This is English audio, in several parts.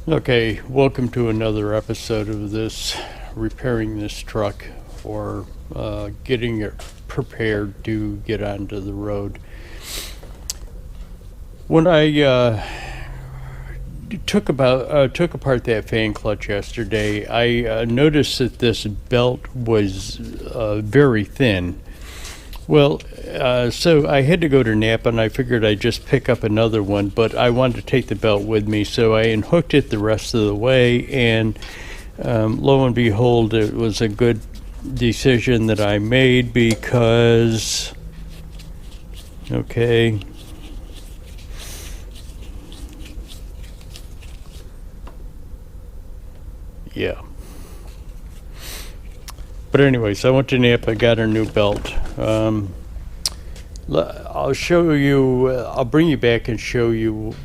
Okay, welcome to another episode of this repairing this truck or getting it prepared to get onto the road. When I took apart that fan clutch yesterday, I noticed that this belt was very thin. Well, so I had to go to Napa, and I figured I'd just pick up another one, but I wanted to take the belt with me, so I unhooked it the rest of the way, and lo and behold, it was a good decision that I made because, okay, yeah. But anyways, I went to Napa, got a new belt. I'll show you, I'll bring you back and show you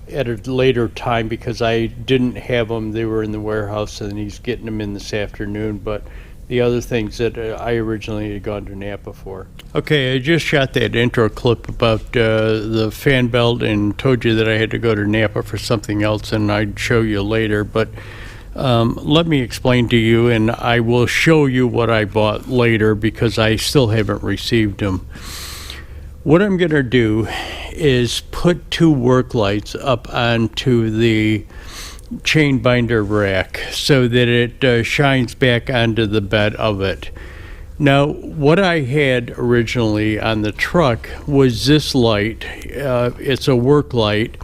at a later time because I didn't have them. They were in the warehouse and he's getting them in this afternoon. But the other things that I originally had gone to Napa for. Okay, I just shot that intro clip about the fan belt and told you that I had to go to Napa for something else, and I'd show you later. But let me explain to you, and I will show you what I bought later because I still haven't received them. What I'm going to do is put two work lights up onto the chain binder rack so that it shines back onto the bed of it. Now, what I had originally on the truck was this light. It's a work light.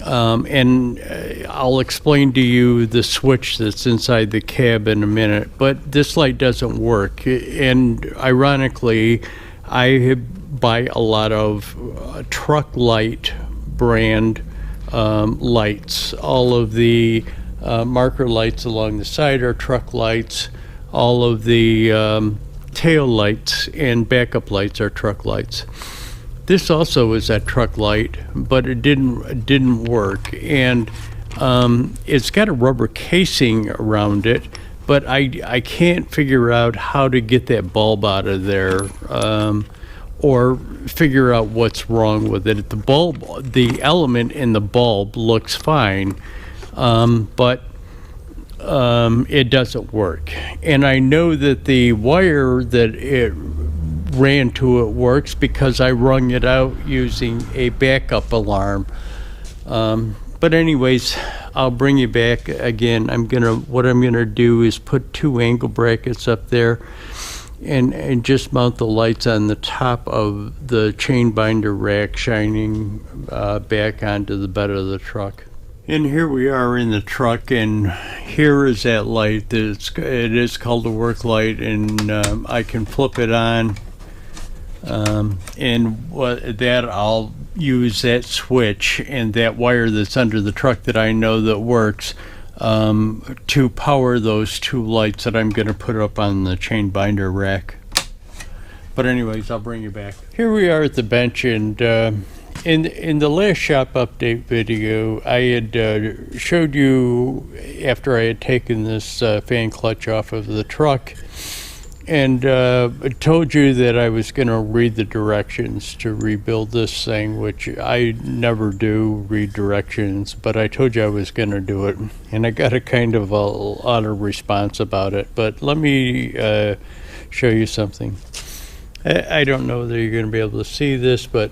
And I'll explain to you the switch that's inside the cab in a minute, but this light doesn't work. And ironically, I buy a lot of Truck-Lite brand lights. All of the marker lights along the side are Truck-Lights. All of the tail lights and backup lights are Truck-Lights. This also is that Truck-Lite, but it didn't work, and it's got a rubber casing around it, but I can't figure out how to get that bulb out of there, or figure out what's wrong with it. The element in the bulb looks fine, but it doesn't work, and I know that the wire that it ran to it works because I wrung it out using a backup alarm. But anyways, I'll bring you back again. What I'm gonna do is put two angle brackets up there and just mount the lights on the top of the chain binder rack, shining back onto the bed of the truck. And here we are in the truck, and here is that light. It is called a work light, and I can flip it on. I'll use that switch and that wire that's under the truck that I know that works to power those two lights that I'm going to put up on the chain binder rack. But anyways, I'll bring you back. Here we are at the bench, and in the last shop update video, I had showed you after I had taken this fan clutch off of the truck, and told you that I was going to read the directions to rebuild this thing, which I never do read directions, but I told you I was going to do it, and I got a kind of a lot of response about it. But let me show you something. I don't know that you're going to be able to see this, but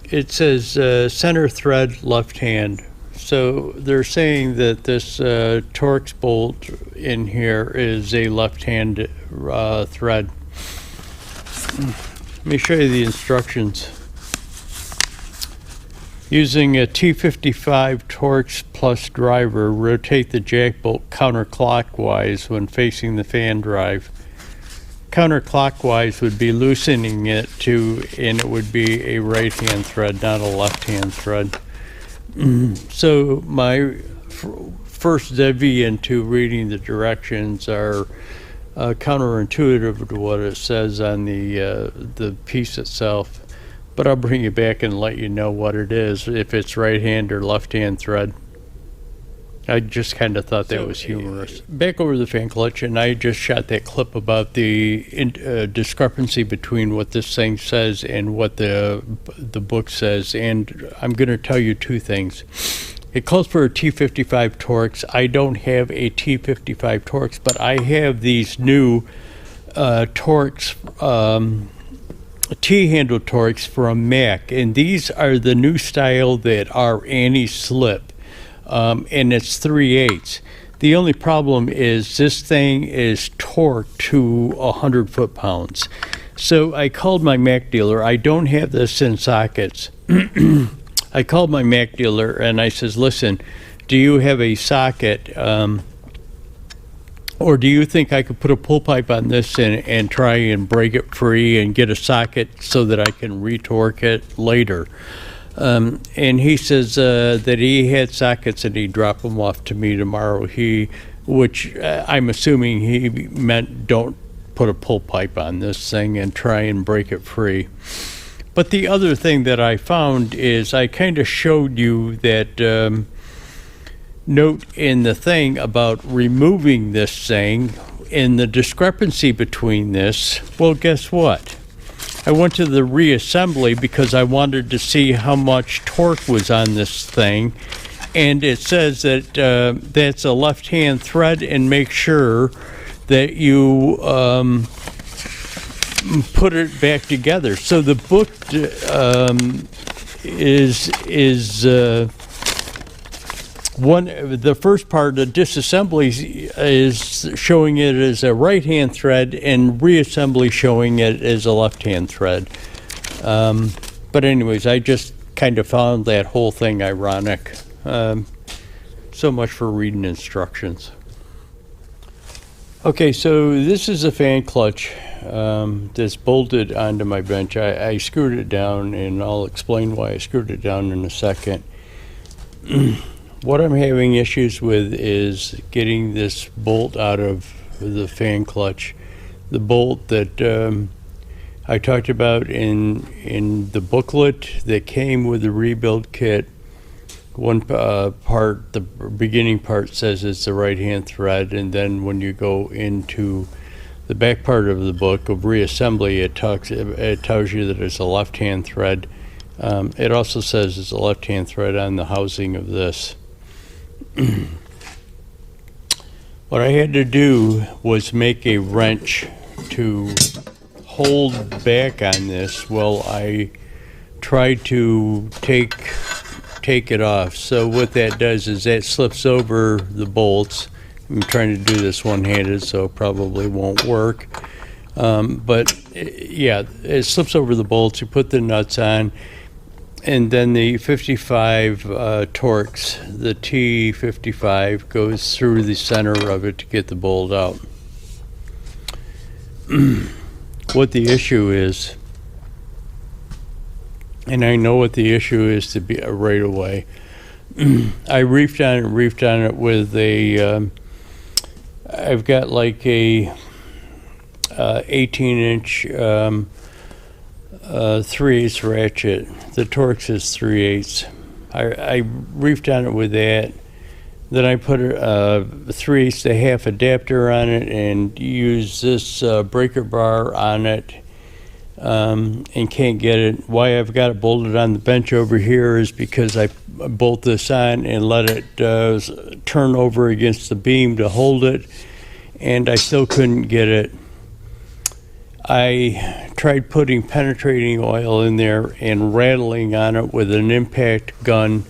it says center thread left hand. So they're saying that this Torx bolt in here is a left-hand thread. Let me show you the instructions. Using a T55 Torx plus driver, rotate the jack bolt counterclockwise when facing the fan drive. Counterclockwise would be loosening it and it would be a right-hand thread, not a left-hand thread. So my first devy into reading the directions are counterintuitive to what it says on the piece itself, but I'll bring you back and let you know what it is, if it's right hand or left hand thread. I just kind of thought that was humorous. Back over the fan clutch, and I just shot that clip about the discrepancy between what this thing says and what the book says, and I'm going to tell you two things. it calls for a T55 Torx. I don't have a T55 Torx, but I have these new Torx, T-handle Torx from Mac, and these are the new style that are anti-slip, and it's 3/8. The only problem is this thing is torqued to 100 foot-pounds. So I called my Mac dealer. I don't have this in sockets. I called my Mac dealer and I says, listen, do you have a socket, or do you think I could put a pull pipe on this and try and break it free and get a socket so that I can retorque it later? And he says that he had sockets and he'd drop them off to me tomorrow. Which I'm assuming he meant don't put a pull pipe on this thing and try and break it free. But the other thing that I found is I kind of showed you that note in the thing about removing this thing and the discrepancy between this. Well, guess what? I went to the reassembly because I wanted to see how much torque was on this thing, and it says that that's a left-hand thread, and make sure that you put it back together. So the book the first part, the disassembly, is showing it as a right-hand thread, and reassembly showing it as a left-hand thread. But anyways, I just kind of found that whole thing ironic. So much for reading instructions. Okay, so this is a fan clutch that's bolted onto my bench. I screwed it down, and I'll explain why I screwed it down in a second. What I'm having issues with is getting this bolt out of the fan clutch. The bolt that I talked about in the booklet that came with the rebuild kit. One part, the beginning part, says it's the right-hand thread, and then when you go into the back part of the book of reassembly, it tells you that it's a left-hand thread. It also says it's a left-hand thread on the housing of this. What I had to do was make a wrench to hold back on this while I tried to take it off. So what that does is that slips over the bolts. I'm trying to do this one-handed, so it probably won't work. But yeah, it slips over the bolts. You put the nuts on, and then the 55 Torx, the T55, goes through the center of it to get the bolt out. What the issue is, and I know what the issue is to be right away. I reefed on it with a, I've got like a 18-inch 3/8 ratchet. The Torx is 3/8. I reefed on it with that. Then I put a 3/8 to half adapter on it and use this breaker bar on it, and can't get it. Why I've got it bolted on the bench over here is because I bolt this on and let it turn over against the beam to hold it, and I still couldn't get it. I tried putting penetrating oil in there and rattling on it with an impact gun.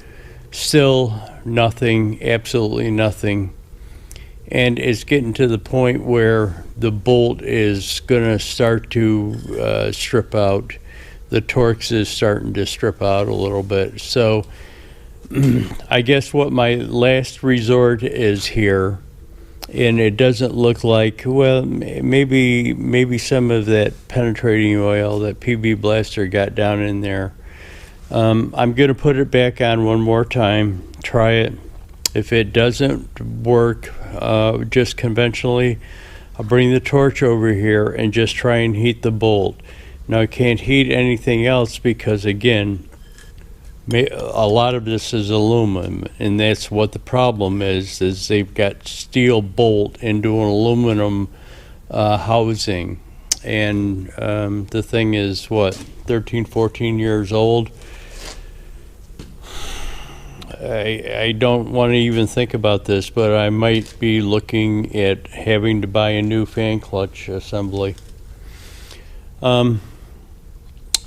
Still nothing, absolutely nothing. And it's getting to the point where the bolt is going to start to strip out. The Torx is starting to strip out a little bit. So I guess what my last resort is here, and it doesn't look like, well, maybe some of that penetrating oil that PB Blaster got down in there. I'm going to put it back on one more time, try it. If it doesn't work just conventionally, I'll bring the torch over here and just try and heat the bolt. Now I can't heat anything else because, again, a lot of this is aluminum, and that's what the problem is they've got steel bolt into an aluminum housing. And the thing is, what, 13, 14 years old? I don't want to even think about this, but I might be looking at having to buy a new fan clutch assembly.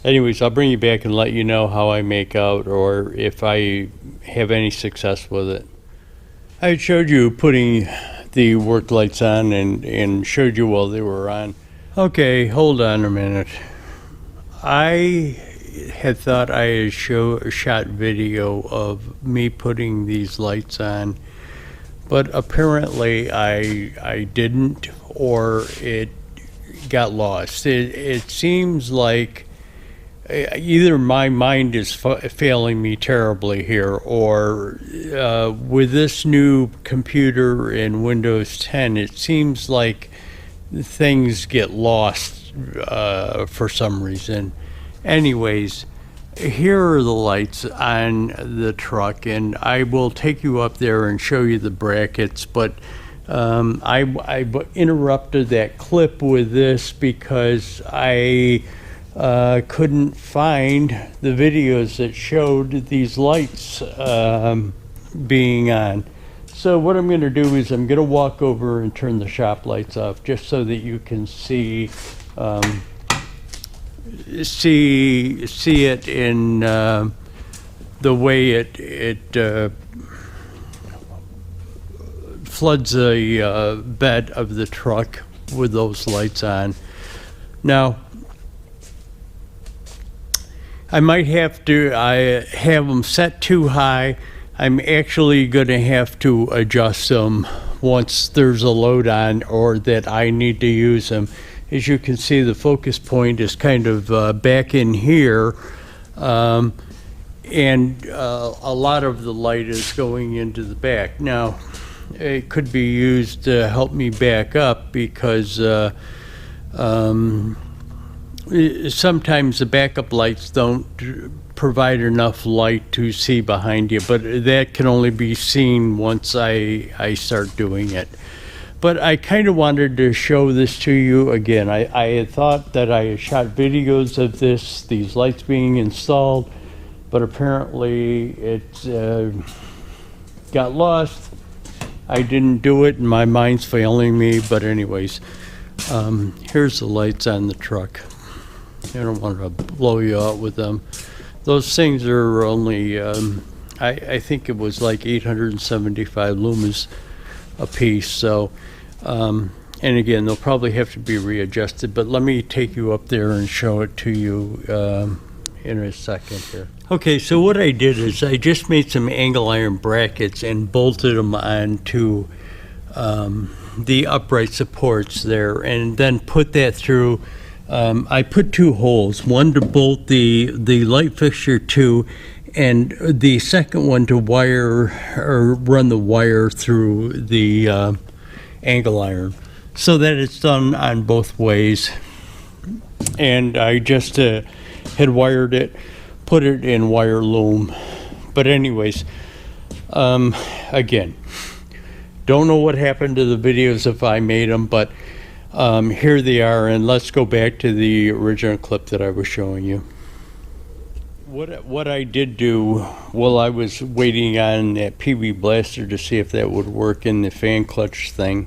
Anyways, I'll bring you back and let you know how I make out or if I have any success with it. I showed you putting the work lights on and showed you while they were on. Okay, hold on a minute. I had thought I had shot video of me putting these lights on, but apparently I didn't, or it got lost. It seems like either my mind is failing me terribly here, or with this new computer in Windows 10, it seems like things get lost for some reason. Anyways, here are the lights on the truck, and I will take you up there and show you the brackets, but I interrupted that clip with this because I couldn't find the videos that showed these lights being on. So what I'm going to do is I'm going to walk over and turn the shop lights off just so that you can see it in the way it floods the bed of the truck with those lights on. Now, I might have to, I have them set too high. I'm actually going to have to adjust them once there's a load on or that I need to use them. As you can see, the focus point is kind of back in here, and a lot of the light is going into the back. Now, it could be used to help me back up because sometimes the backup lights don't provide enough light to see behind you, but that can only be seen once I start doing it. But I kind of wanted to show this to you again. I had thought that I had shot videos of these lights being installed, but apparently it got lost. I didn't do it and my mind's failing me, but anyways, here's the lights on the truck. I don't want to blow you out with them. Those things are only, I think it was like 875 lumens a piece. So, and again, they'll probably have to be readjusted, but let me take you up there and show it to you in a second here. Okay, so what I did is I just made some angle iron brackets and bolted them onto the upright supports there, and then put that through. I put two holes, one to bolt the light fixture to, and the second one to wire or run the wire through the angle iron, so that it's done on both ways. And I just had wired it, put it in wire loom. But anyways, again, don't know what happened to the videos if I made them, but here they are, and let's go back to the original clip that I was showing you. What I did do while I was waiting on that PV blaster to see if that would work in the fan clutch thing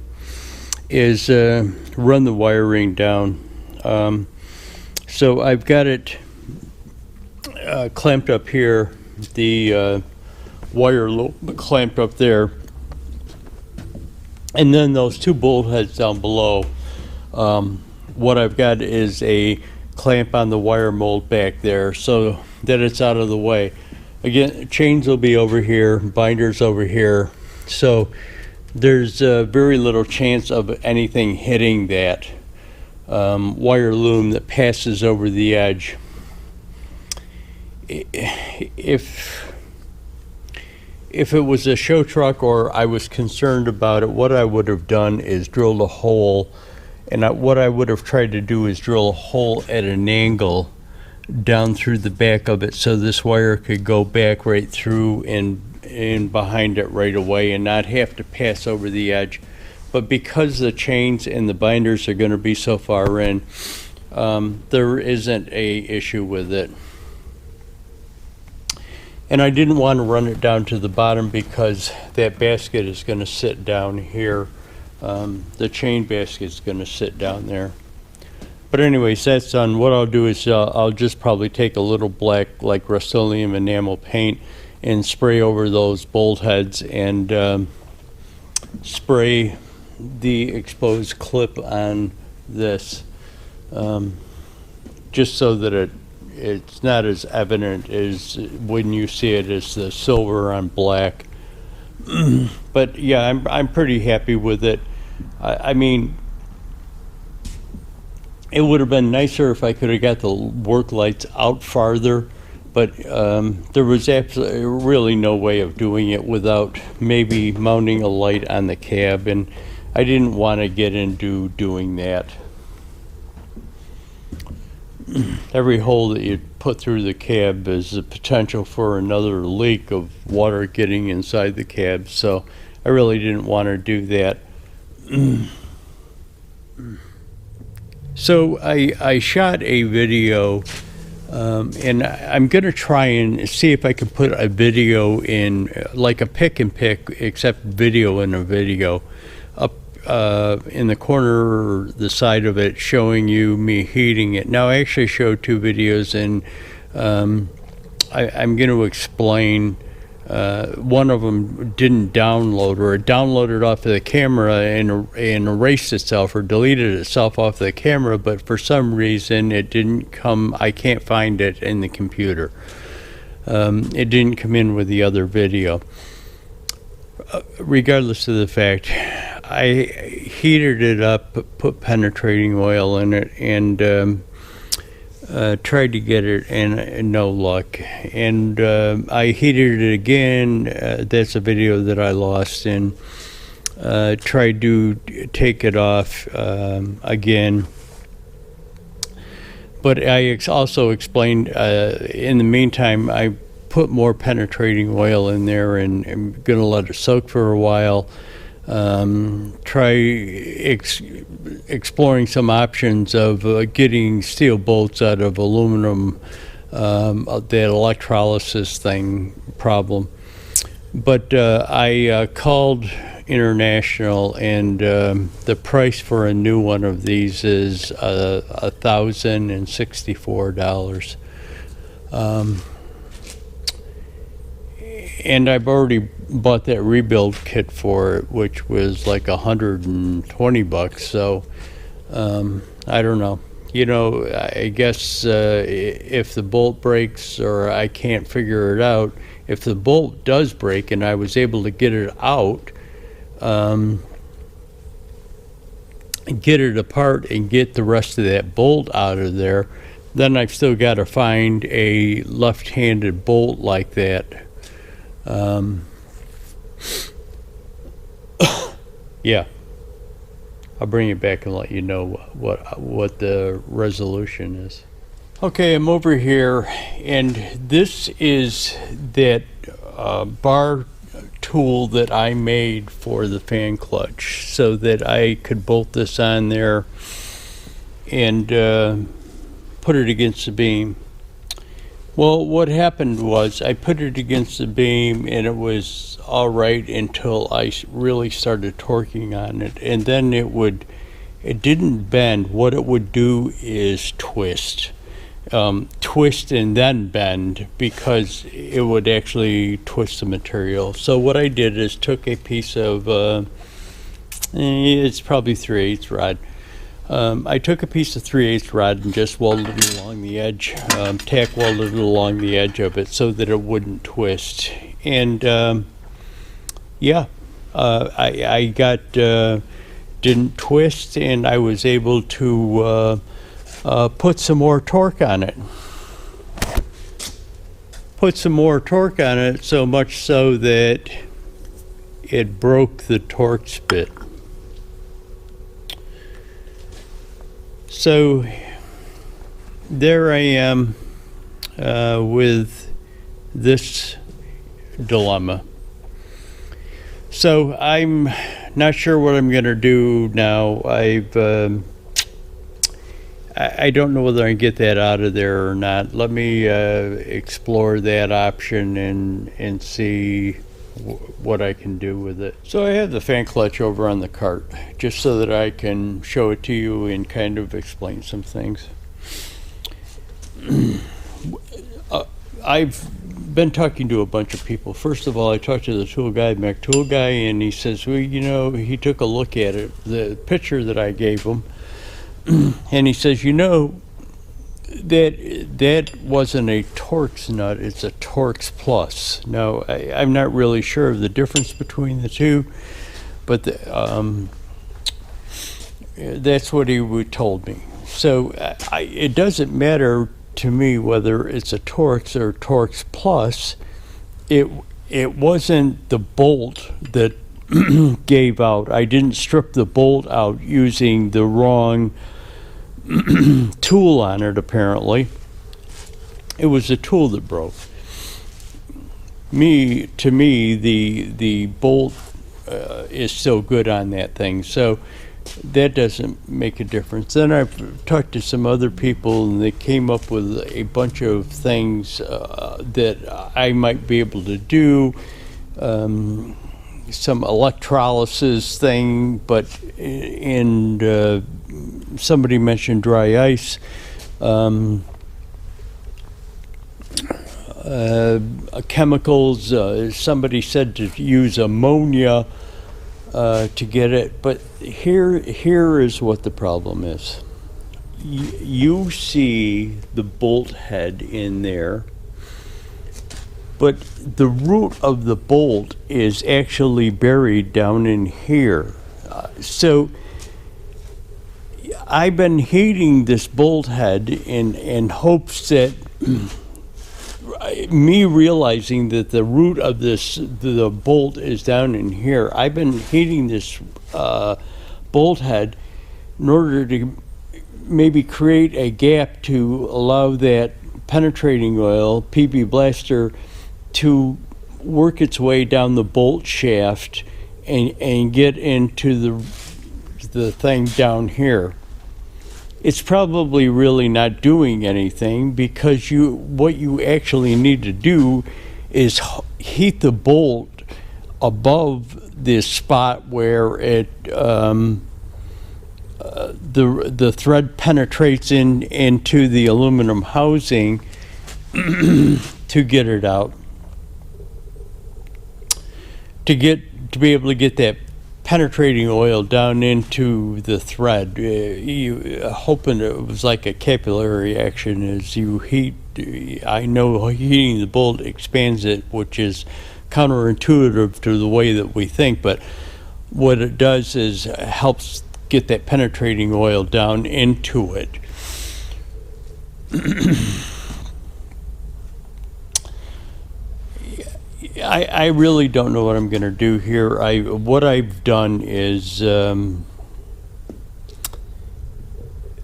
is run the wiring down. So I've got it clamped up here, the wire loop clamped up there, and then those two bolt heads down below. What I've got is a clamp on the wire mold back there so that it's out of the way. Again, chains will be over here, binders over here, so there's very little chance of anything hitting that wire loom that passes over the edge. If it was a show truck or I was concerned about it, what I would have done is drilled a hole, and what I would have tried to do is drill a hole at an angle down through the back of it so this wire could go back right through and behind it right away and not have to pass over the edge. But because the chains and the binders are going to be so far in, there isn't a issue with it. And I didn't want to run it down to the bottom because that basket is going to sit down here. The chain basket is going to sit down there. But anyways, that's done. What I'll do is I'll just probably take a little black, like Rust-Oleum enamel paint, and spray over those bolt heads and spray the exposed clip on this, just so that it's not as evident as when you see it as the silver on black. But yeah, I'm pretty happy with it. I mean, it would have been nicer if I could have got the work lights out farther, but there was absolutely really no way of doing it without maybe mounting a light on the cab, and I didn't want to get into doing that. Every hole that you put through the cab is a potential for another leak of water getting inside the cab, so I really didn't want to do that. So I shot a video, and I'm going to try and see if I can put a video in, like a pick and pick, except video in a video, up in the corner, or the side of it, showing you me heating it. Now, I actually showed two videos, and I'm going to explain. One of them didn't download, or it downloaded off of the camera and erased itself or deleted itself off the camera, but for some reason it didn't come. I can't find it in the computer. It didn't come in with the other video. Regardless of the fact, I heated it up, put penetrating oil in it, and tried to get it, and no luck. And I heated it again. That's a video that I lost, and tried to take it off again. But I also explained, in the meantime, I put more penetrating oil in there, and I'm going to let it soak for a while. Try exploring some options of getting steel bolts out of aluminum, that electrolysis problem. But I called International, and the price for a new one of these is $1,064. And I've already bought that rebuild kit for it, which was like $120. So I don't know. You know, I guess if the bolt breaks or I can't figure it out, if the bolt does break and I was able to get it out, get it apart and get the rest of that bolt out of there, then I've still got to find a left-handed bolt like that. Yeah, I'll bring it back and let you know what the resolution is. Okay, I'm over here, and this is that bar tool that I made for the fan clutch, so that I could bolt this on there and put it against the beam. Well, what happened was I put it against the beam, and it was all right until I really started torquing on it, and then it didn't bend. What it would do is twist and then bend, because it would actually twist the material. So what I did is took a piece of it's probably 3/8 rod. I took a piece of 3/8 rod and just welded it along the edge, tack welded it along the edge of it so that it wouldn't twist. And yeah, I got didn't twist, and I was able to put some more torque on it. Put some more torque on it, so much so that it broke the Torx bit. So there I am with this dilemma. So I'm not sure what I'm going to do now. I don't know whether I can get that out of there or not. Let me explore that option and see what I can do with it. So I have the fan clutch over on the cart, just so that I can show it to you and kind of explain some things. I've been talking to a bunch of people. First of all, I talked to the tool guy, Mac Tool Guy, and he says, well, you know, he took a look at it, the picture that I gave him, and he says, you know, that wasn't a Torx nut, it's a Torx Plus. Now, I'm not really sure of the difference between the two, but that's what he told me. So it doesn't matter to me whether it's a Torx or Torx Plus. It wasn't the bolt that gave out. I didn't strip the bolt out using the wrong tool on it, apparently. It was the tool that broke. To me, the bolt is still good on that thing, so that doesn't make a difference. Then I've talked to some other people, and they came up with a bunch of things that I might be able to do. Some electrolysis thing, somebody mentioned dry ice. Chemicals, somebody said to use ammonia to get it, but here is what the problem is. You see the bolt head in there, but the root of the bolt is actually buried down in here. So I've been heating this bolt head in hopes that me realizing that the root of the bolt is down in here. I've been heating this bolt head in order to maybe create a gap to allow that penetrating oil, PB Blaster, to work its way down the bolt shaft and get into the thing down here. It's probably really not doing anything, because what you actually need to do is heat the bolt above this spot where the thread penetrates into the aluminum housing to get it out. To be able to get that penetrating oil down into the thread, you hoping it was like a capillary action as you heat. I know heating the bolt expands it, which is counterintuitive to the way that we think, but what it does is helps get that penetrating oil down into it. I really don't know what I'm going to do here. What I've done is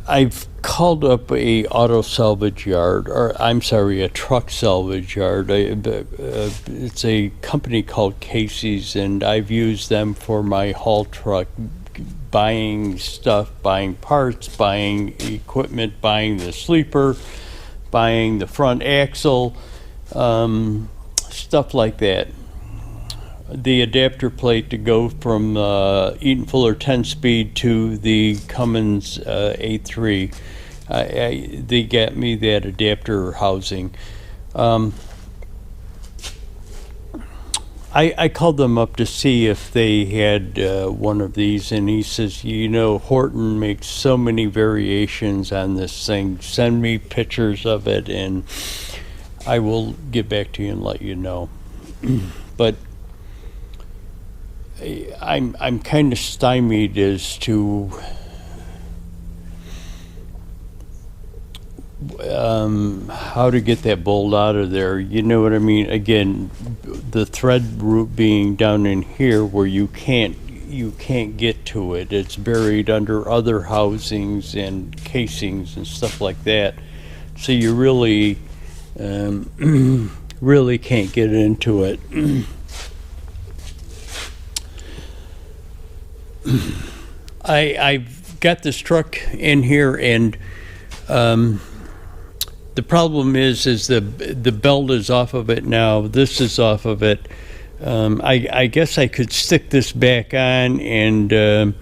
I've called up a auto salvage yard, or I'm sorry, a truck salvage yard. It's a company called Casey's, and I've used them for my haul truck, buying stuff, buying parts, buying equipment, buying the sleeper, buying the front axle, stuff like that. The adapter plate to go from Eaton Fuller 10-speed to the Cummins 8.3. They got me that adapter housing. I called them up to see if they had one of these, and he says, you know, Horton makes so many variations on this thing. Send me pictures of it, and I will get back to you and let you know. But I'm kind of stymied as to how to get that bolt out of there. You know what I mean? Again, the thread root being down in here where you can't get to it. It's buried under other housings and casings and stuff like that. So you really really can't get into it. I've got this truck in here, and The problem is the belt is off of it now. This is off of it. I guess I could stick this back on and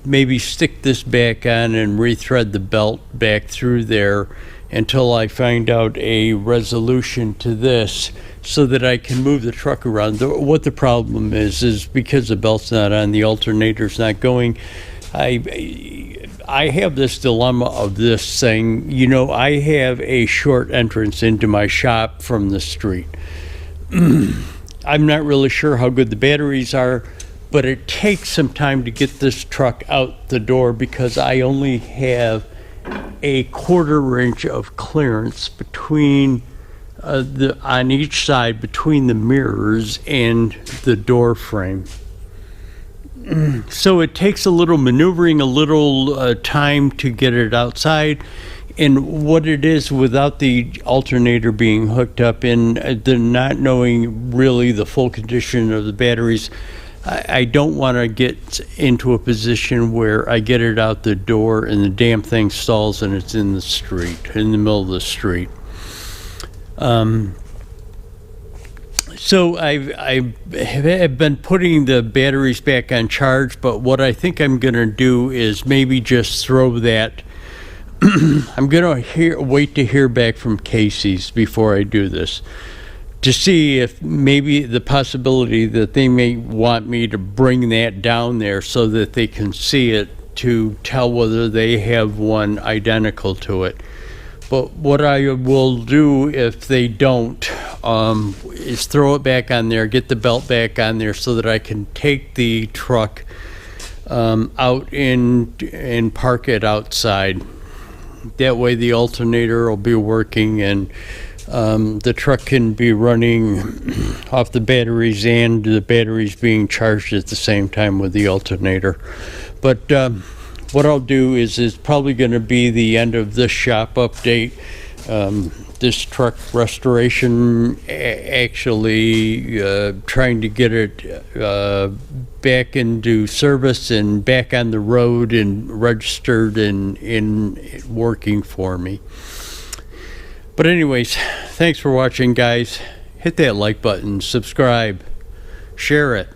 maybe stick this back on and rethread the belt back through there until I find out a resolution to this so that I can move the truck around. What the problem is because the belt's not on, the alternator's not going. I have this dilemma of this thing. You know, I have a short entrance into my shop from the street. I'm not really sure how good the batteries are, but it takes some time to get this truck out the door because I only have a 1/4 inch of clearance between on each side between the mirrors and the door frame. So it takes a little maneuvering, a little time to get it outside. And what it is, without the alternator being hooked up and the not knowing really the full condition of the batteries, I don't want to get into a position where I get it out the door and the damn thing stalls and it's in the street, in the middle of the street. So I've been putting the batteries back on charge, but what I think I'm going to do is maybe just throw that. I'm going to wait to hear back from Casey's before I do this, to see if maybe the possibility that they may want me to bring that down there so that they can see it to tell whether they have one identical to it. But what I will do if they don't is throw it back on there, get the belt back on there so that I can take the truck out and park it outside. That way the alternator will be working and the truck can be running off the batteries and the batteries being charged at the same time with the alternator. But what I'll do is probably going to be the end of this shop update. This truck restoration, actually trying to get it back into service and back on the road and registered and in working for me. But anyways, thanks for watching, guys. Hit that like button, subscribe, share it.